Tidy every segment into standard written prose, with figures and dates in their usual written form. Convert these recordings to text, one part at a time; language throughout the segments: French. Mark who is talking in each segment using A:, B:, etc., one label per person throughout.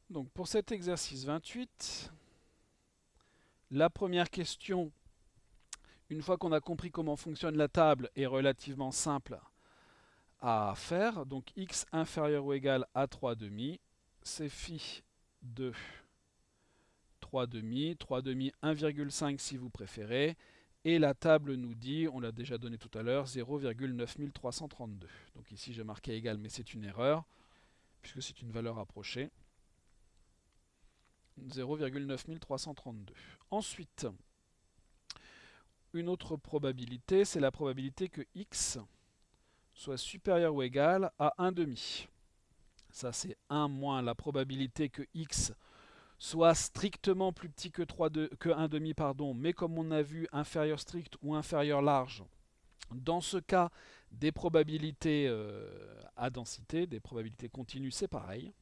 A: Donc pour cet exercice 28, la première question, une fois qu'on a compris comment fonctionne la table, est relativement simple à faire. Donc x inférieur ou égal à 3 demi, c'est phi de 3 demi, 3 demi 1,5 si vous préférez. Et la table nous dit, on l'a déjà donné tout à l'heure, 0,9332. Donc ici j'ai marqué égal, mais c'est une erreur, puisque c'est une valeur approchée. 0,9332. Ensuite, une autre probabilité, c'est la probabilité que x soit supérieur ou égal à 1 demi. Ça c'est 1 moins la probabilité que x soit strictement plus petit que, 1 demi, pardon, mais comme on a vu, inférieur strict ou inférieur large. Dans ce cas, des probabilités à densité, des probabilités continues, c'est pareil.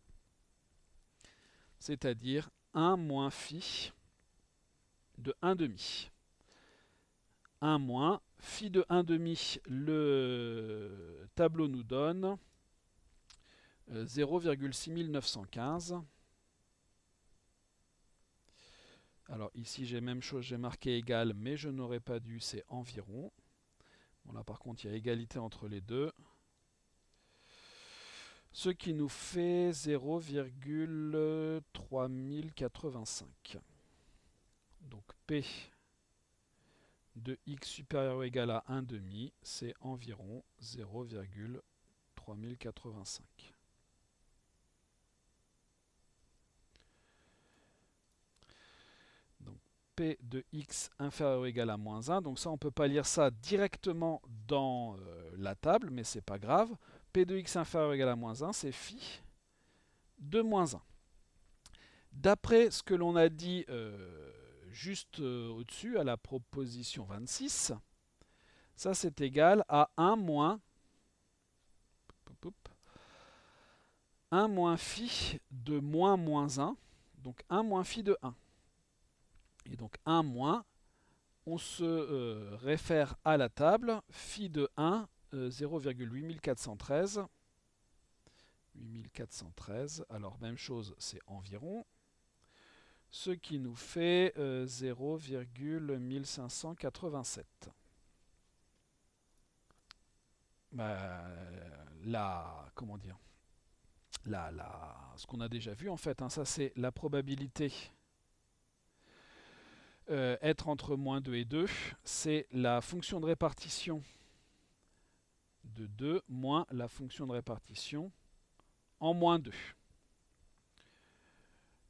A: C'est-à-dire 1 moins phi de 1 demi. 1 moins phi de 1 demi, le tableau nous donne 0,6915. Alors ici j'ai même chose, j'ai marqué égal, mais je n'aurais pas dû, c'est environ. Bon là par contre il y a égalité entre les deux. Ce qui nous fait 0,3085. Donc P de x supérieur ou égal à 1 demi, c'est environ 0,3085. Donc P de x inférieur ou égal à moins 1. Donc ça, on ne peut pas lire ça directement dans la table, mais c'est pas grave. P de x inférieur ou égal à moins 1, c'est phi de moins 1. D'après ce que l'on a dit juste au-dessus, à la proposition 26, ça c'est égal à 1 moins 1 moins phi de moins 1, donc 1 moins phi de 1. Et donc 1 moins, on se réfère à la table, phi de 1, 0,8413. 8413, alors même chose, c'est environ. Ce qui nous fait 0,1587. Comment dire, ce qu'on a déjà vu en fait, hein, ça c'est la probabilité être entre moins 2 et 2, c'est la fonction de répartition de 2 moins la fonction de répartition en moins 2.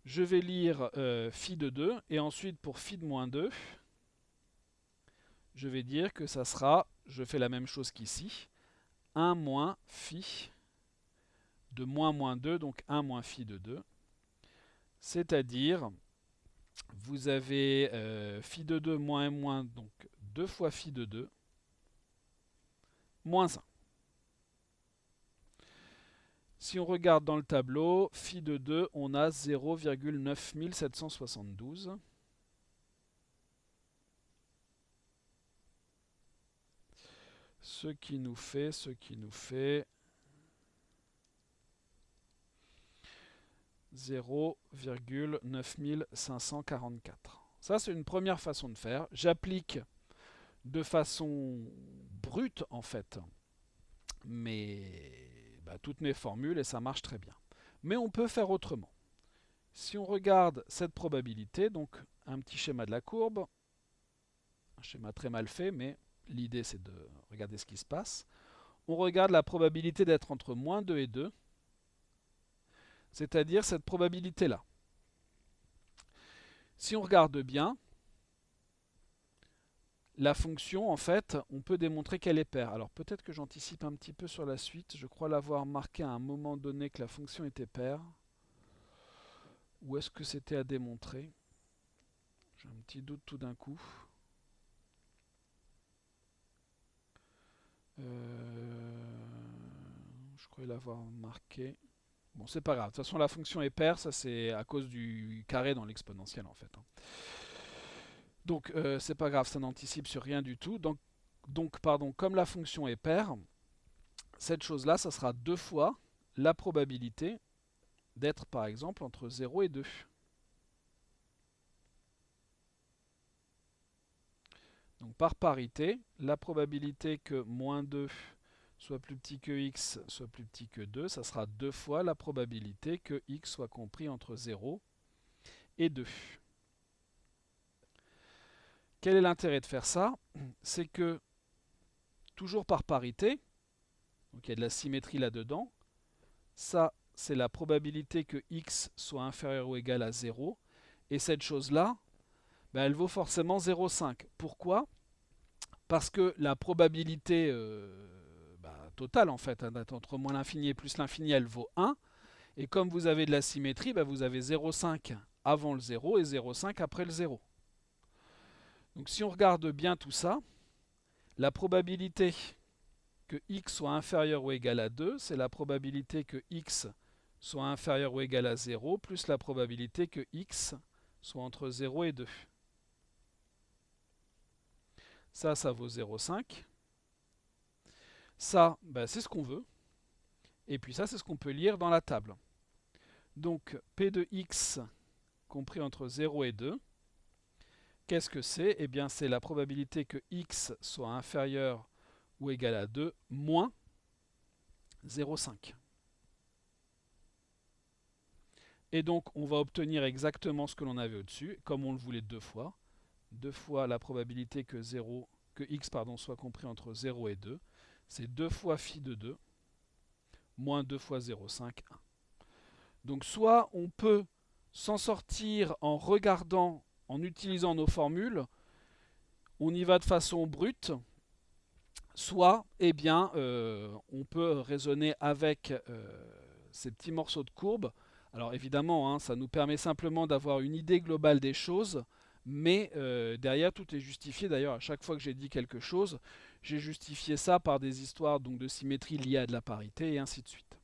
A: Je vais lire phi de 2 et ensuite pour phi de moins 2, je vais dire que ça sera, je fais la même chose qu'ici, 1 moins phi de moins 2, donc 1 moins phi de 2. C'est-à-dire, vous avez phi de 2 moins 1 moins, donc 2 fois phi de 2, moins 1. Si on regarde dans le tableau, phi de 2, on a 0,9772. Ce qui nous fait 0,9544. Ça, c'est une première façon de faire. J'applique de façon brute, en fait, toutes mes formules et ça marche très bien. Mais on peut faire autrement. Si on regarde cette probabilité, donc un petit schéma de la courbe, un schéma très mal fait, mais l'idée c'est de regarder ce qui se passe. On regarde la probabilité d'être entre moins 2 et 2, c'est-à-dire cette probabilité-là. Si on regarde bien, la fonction, en fait, on peut démontrer qu'elle est paire. Alors peut-être que j'anticipe un petit peu sur la suite. Je crois l'avoir marqué à un moment donné que la fonction était paire. Ou est-ce que c'était à démontrer? J'ai un petit doute tout d'un coup. Je croyais l'avoir marqué. Bon, c'est pas grave. De toute façon, la fonction est paire. Ça, c'est à cause du carré dans l'exponentielle, en fait. Donc, c'est pas grave. Ça n'anticipe sur rien du tout. Donc, comme la fonction est paire, cette chose-là, ça sera 2 fois la probabilité d'être par exemple entre 0 et 2. Donc par parité, la probabilité que moins 2 soit plus petit que x soit plus petit que 2, ça sera 2 fois la probabilité que x soit compris entre 0 et 2. Quel est l'intérêt de faire ça? C'est que, toujours par parité, donc il y a de la symétrie là-dedans, ça c'est la probabilité que x soit inférieur ou égal à 0, et cette chose-là, ben, elle vaut forcément 0,5. Pourquoi? Parce que la probabilité totale en fait, d'être entre moins l'infini et plus l'infini, elle vaut 1, et comme vous avez de la symétrie, ben, vous avez 0,5 avant le 0 et 0,5 après le 0. Donc si on regarde bien tout ça, la probabilité que x soit inférieur ou égal à 2, c'est la probabilité que x soit inférieur ou égal à 0, plus la probabilité que x soit entre 0 et 2. Ça vaut 0,5. Ça, c'est ce qu'on veut. Et puis ça, c'est ce qu'on peut lire dans la table. Donc, P de x compris entre 0 et 2, qu'est-ce que c'est? Eh bien, c'est la probabilité que x soit inférieur ou égal à 2 moins 0,5. Et donc, on va obtenir exactement ce que l'on avait au-dessus, comme on le voulait deux fois. Deux fois la probabilité que x soit compris entre 0 et 2. C'est 2 fois phi de 2, moins 2 fois 0,5, 1. Donc, soit on peut s'en sortir en regardant, en utilisant nos formules, on y va de façon brute, soit, on peut raisonner avec ces petits morceaux de courbe. Alors évidemment, ça nous permet simplement d'avoir une idée globale des choses, mais derrière tout est justifié. D'ailleurs, à chaque fois que j'ai dit quelque chose, j'ai justifié ça par des histoires donc, de symétrie liées à de la parité et ainsi de suite.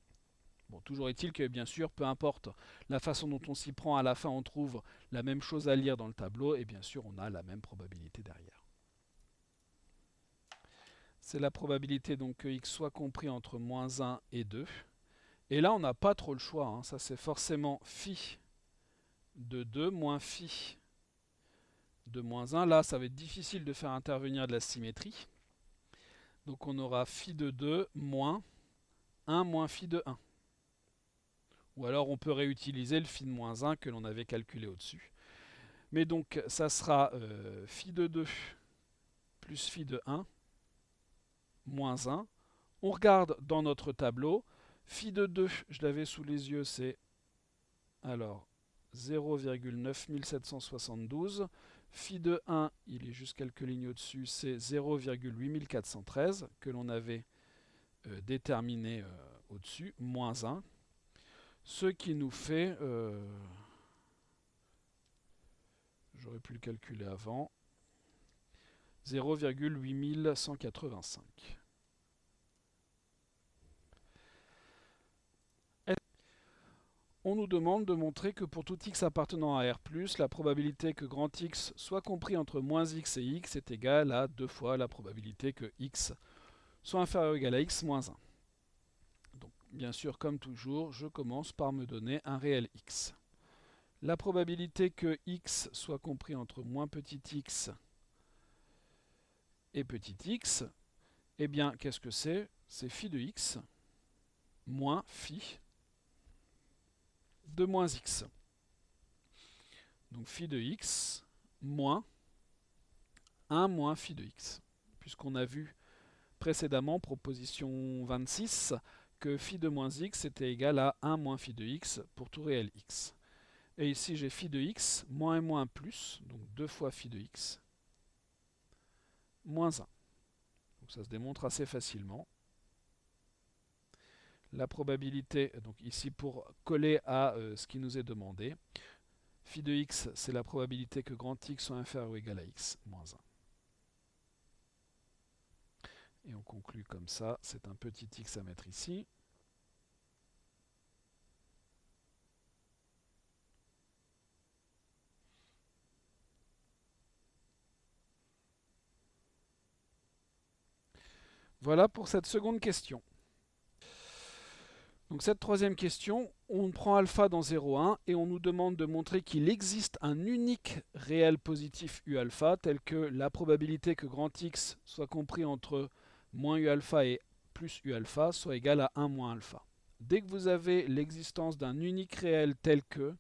A: Bon, toujours est-il que bien sûr, peu importe la façon dont on s'y prend, à la fin on trouve la même chose à lire dans le tableau et bien sûr on a la même probabilité derrière. C'est la probabilité donc que x soit compris entre moins 1 et 2. Et là, on n'a pas trop le choix. Ça, c'est forcément phi de 2 moins phi de moins 1. Là, ça va être difficile de faire intervenir de la symétrie. Donc, on aura phi de 2 moins 1 moins phi de 1. Ou alors, on peut réutiliser le phi de moins 1 que l'on avait calculé au-dessus. Mais donc, ça sera phi de 2 plus phi de 1 moins 1. On regarde dans notre tableau. Phi de 2, je l'avais sous les yeux, c'est alors 0,9772. Phi de 1, il est juste quelques lignes au-dessus, c'est 0,8413 que l'on avait déterminé au-dessus, moins 1. Ce qui nous fait, j'aurais pu le calculer avant, 0,8185. On nous demande de montrer que pour tout x appartenant à R+, la probabilité que grand X soit compris entre moins x et x est égale à 2 fois la probabilité que x soit inférieur ou égal à x moins 1. Donc, bien sûr, comme toujours, je commence par me donner un réel x. La probabilité que x soit compris entre moins petit x et petit x, eh bien, qu'est-ce que c'est? C'est phi de x moins phi de moins x. Donc phi de x moins 1 moins phi de x. Puisqu'on a vu précédemment, proposition 26, que phi de moins x était égal à 1 moins phi de x pour tout réel x. Et ici j'ai phi de x moins et moins plus, donc 2 fois phi de x, moins 1. Donc ça se démontre assez facilement. La probabilité, donc ici pour coller à ce qui nous est demandé, phi de x, c'est la probabilité que grand x soit inférieur ou égal à x, moins 1. Et on conclut comme ça, c'est un petit x à mettre ici. Voilà pour cette seconde question. Donc cette troisième question, on prend alpha dans 0,1 et on nous demande de montrer qu'il existe un unique réel positif U alpha, tel que la probabilité que grand X soit compris entre moins U alpha et plus U alpha soit égale à 1 moins alpha. Dès que vous avez l'existence d'un unique réel tel que,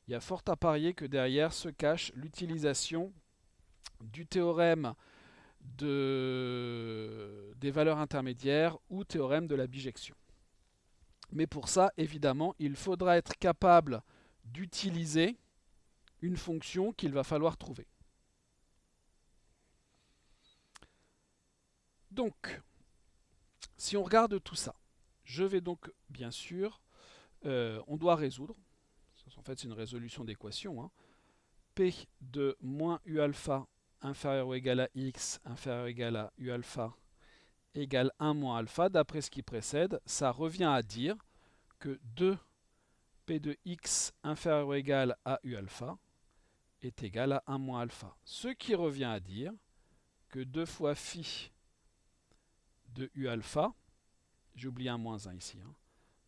A: il y a fort à parier que derrière se cache l'utilisation du théorème des valeurs intermédiaires ou théorème de la bijection. Mais pour ça, évidemment, il faudra être capable d'utiliser une fonction qu'il va falloir trouver. Donc, si on regarde tout ça, je vais donc, bien sûr, on doit résoudre. En fait, c'est une résolution d'équation. P de moins U alpha inférieur ou égal à X inférieur ou égal à U alpha égale 1 moins alpha. D'après ce qui précède, ça revient à dire que 2 P de X inférieur ou égal à U alpha est égal à 1 moins alpha. Ce qui revient à dire que 2 fois phi de U alpha, j'ai oublié un moins 1 ici,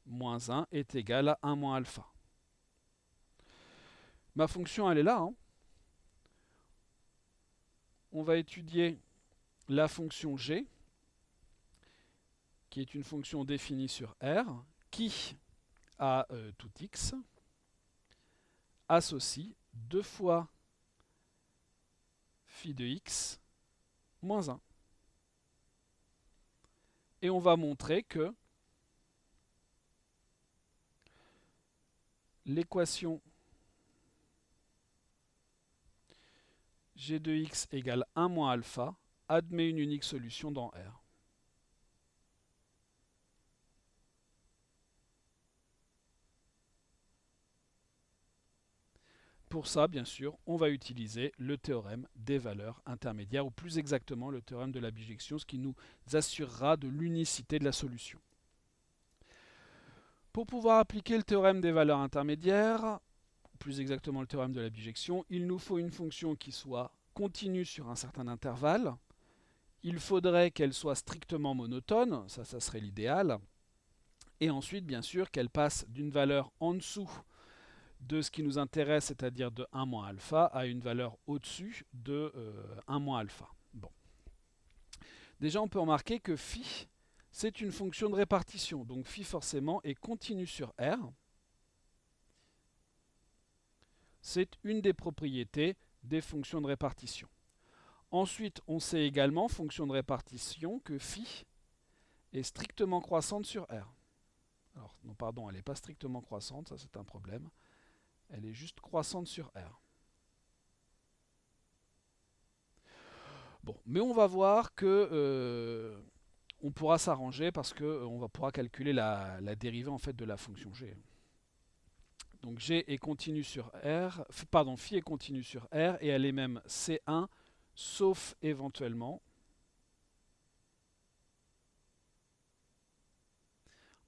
A: moins 1 est égal à 1 moins alpha. Ma fonction, elle est là. On va étudier la fonction g, qui est une fonction définie sur R, qui, à tout x, associe 2 fois phi de x moins 1. Et on va montrer que l'équation g de x égale 1 moins alpha admet une unique solution dans R. Pour ça, bien sûr, on va utiliser le théorème des valeurs intermédiaires, ou plus exactement le théorème de la bijection, ce qui nous assurera de l'unicité de la solution. Pour pouvoir appliquer le théorème des valeurs intermédiaires, ou plus exactement le théorème de la bijection, il nous faut une fonction qui soit continue sur un certain intervalle. Il faudrait qu'elle soit strictement monotone, ça serait l'idéal. Et ensuite, bien sûr, qu'elle passe d'une valeur en dessous de ce qui nous intéresse, c'est-à-dire de 1 moins alpha, à une valeur au-dessus de 1 moins alpha. Bon. Déjà, on peut remarquer que phi, c'est une fonction de répartition. Donc phi, forcément, est continue sur R. C'est une des propriétés des fonctions de répartition. Ensuite, on sait également, fonction de répartition, que phi est strictement croissante sur R. Alors, non, pardon, elle n'est pas strictement croissante, ça c'est un problème. Elle est juste croissante sur R. Bon, mais on va voir que on pourra s'arranger parce qu'on pourra calculer la dérivée en fait de la fonction g. Donc g est continue sur R, pardon, phi est continue sur R et elle est même C1, sauf éventuellement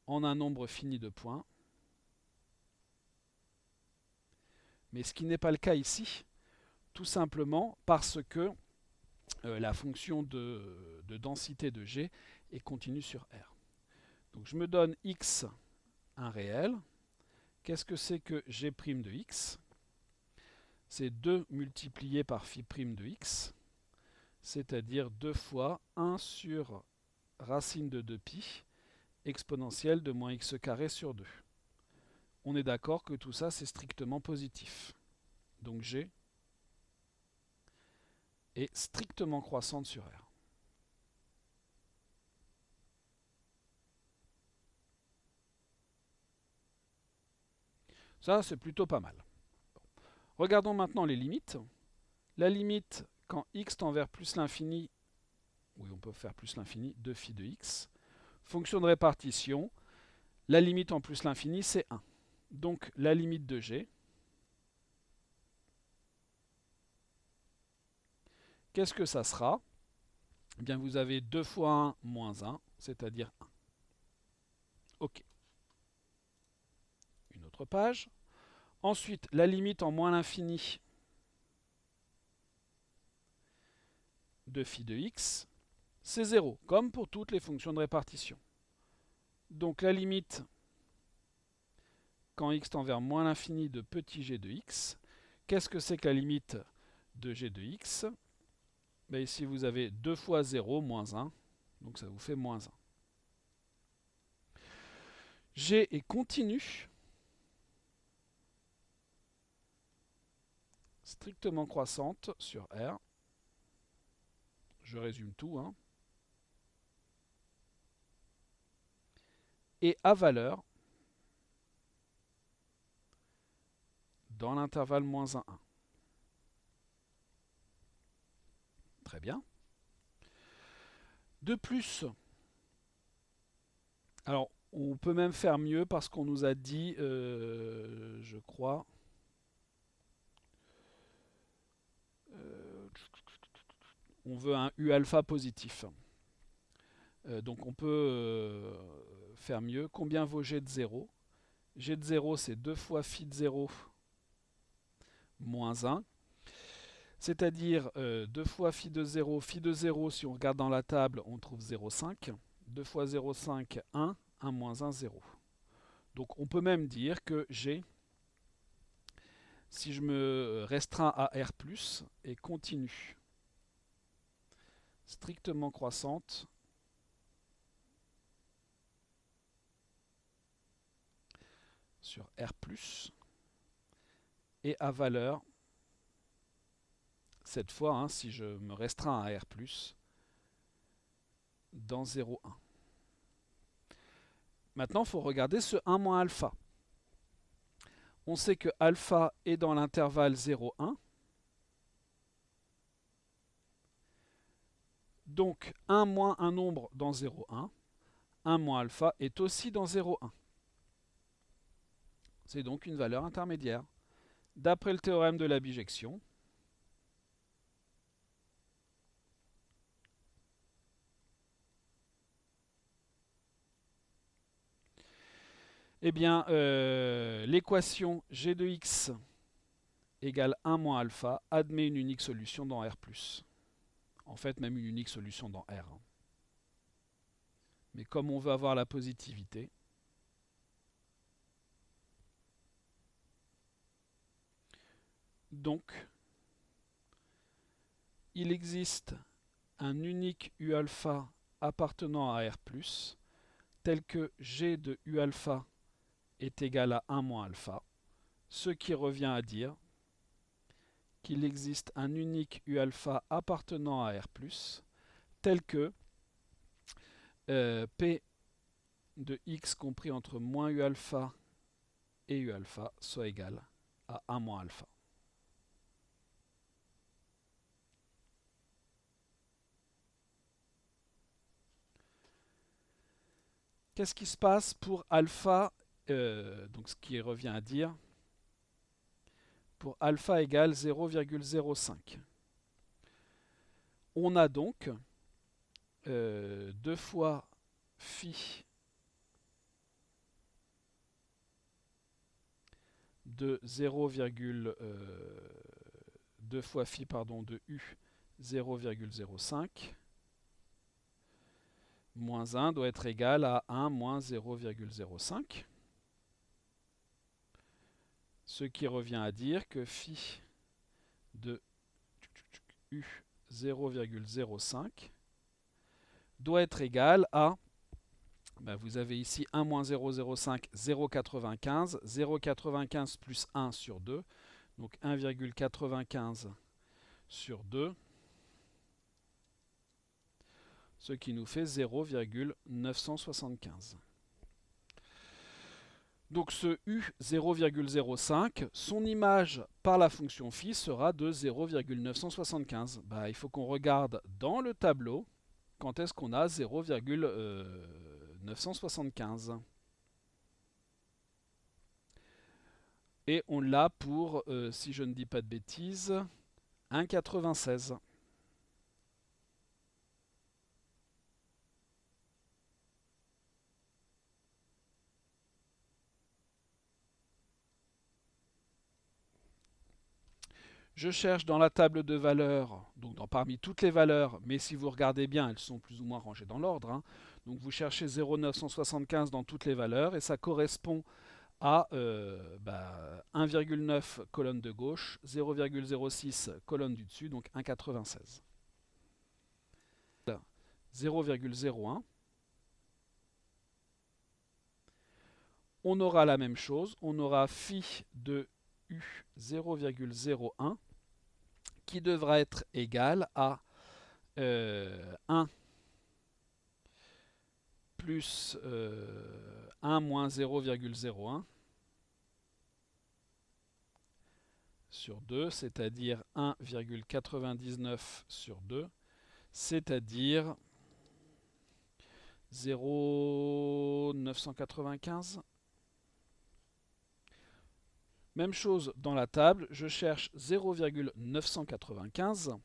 A: en un nombre fini de points. Mais ce qui n'est pas le cas ici, tout simplement parce que la fonction de densité de G est continue sur R. Donc je me donne x un réel. Qu'est-ce que c'est que G' de x? C'est 2 multiplié par phi' de x, c'est-à-dire 2 fois 1 sur racine de 2pi exponentielle de moins x carré sur 2. On est d'accord que tout ça c'est strictement positif. Donc G est strictement croissante sur R. Ça, c'est plutôt pas mal. Regardons maintenant les limites. La limite, quand x tend vers plus l'infini, oui, on peut faire plus l'infini, de phi de x. Fonction de répartition, la limite en plus l'infini, c'est 1. Donc, la limite de g, qu'est-ce que ça sera? Eh bien, vous avez 2 fois 1 moins 1, c'est-à-dire 1. OK. Une autre page. Ensuite, la limite en moins l'infini de phi de x, c'est 0, comme pour toutes les fonctions de répartition. Donc la limite quand x tend vers moins l'infini de petit g de x. Qu'est-ce que c'est que la limite de g de x? Ben ici, vous avez 2 fois 0, moins 1. Donc ça vous fait moins 1. G est continu, strictement croissante sur R. Je résume tout, hein. Et à valeur dans l'intervalle moins 1, 1. Très bien. De plus, alors on peut même faire mieux parce qu'on nous a dit, je crois, on veut un U alpha positif. Donc on peut faire mieux. Combien vaut G de 0? G de 0, c'est 2 fois phi de 0 moins 1. C'est-à-dire 2 fois phi de 0. Phi de 0, si on regarde dans la table, on trouve 0,5. 2 fois 0,5, 1. 1 moins 1, 0. Donc on peut même dire que G, si je me restreins à R+, est continue, strictement croissante sur R+, et à valeur, cette fois, hein, si je me restreins à R+, dans 0,1. Maintenant, il faut regarder ce 1 moins alpha. On sait que alpha est dans l'intervalle 0,1. Donc 1 moins un nombre dans 0,1. 1 moins alpha est aussi dans 0,1. C'est donc une valeur intermédiaire. D'après le théorème de la bijection, eh bien, l'équation g de x égale 1 moins alpha admet une unique solution dans R+. En fait, même une unique solution dans R. Mais comme on veut avoir la positivité, donc, il existe un unique U alpha appartenant à R+, tel que G de U alpha est égal à 1 moins alpha, ce qui revient à dire qu'il existe un unique U alpha appartenant à R+, tel que P de x compris entre moins U alpha et U alpha soit égal à 1 moins alpha. Qu'est-ce qui se passe pour alpha, donc ce qui revient à dire, pour alpha égale 0,05. On a donc 2 fois phi de 2 fois phi pardon, de u 0,05 moins 1 doit être égal à 1 moins 0,05. Ce qui revient à dire que phi de u 0,05 doit être égal à, ben vous avez ici 1 moins 0,05, 0,95, 0,95 plus 1 sur 2, donc 1,95 sur 2, ce qui nous fait 0,975. Donc ce U 0,05, son image par la fonction phi sera de 0,975. Bah, il faut qu'on regarde dans le tableau quand est-ce qu'on a 0,975. Et on l'a pour, si je ne dis pas de bêtises, 1,96. Je cherche dans la table de valeurs, donc parmi toutes les valeurs, mais si vous regardez bien, elles sont plus ou moins rangées dans l'ordre. Hein. Donc vous cherchez 0,975 dans toutes les valeurs et ça correspond à 1,9 colonne de gauche, 0,06 colonne du dessus, donc 1,96. 0,01. On aura la même chose, on aura phi de U 0,01 qui devra être égal à 1 plus 1 moins 0,01 sur 2, c'est-à-dire 1,99 sur 2, c'est-à-dire 0,995. Même chose dans la table, je cherche 0,995.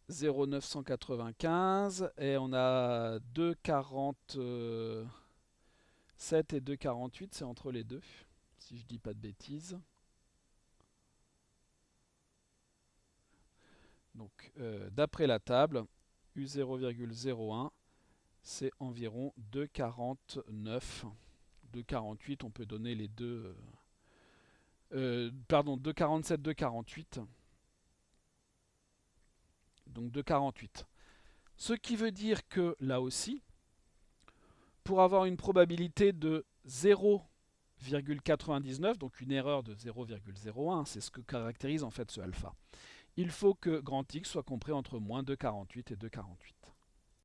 A: 0,995 et on a 2,47 et 2,48, c'est entre les deux, si je dis pas de bêtises. Donc d'après la table, U0,01, c'est environ 2,49. 2,48, on peut donner les deux. Pardon, 2,47, 2,48. Donc 2,48. Ce qui veut dire que là aussi, pour avoir une probabilité de 0,99, donc une erreur de 0,01, c'est ce que caractérise en fait ce alpha, il faut que grand X soit compris entre moins 2,48 et 2,48.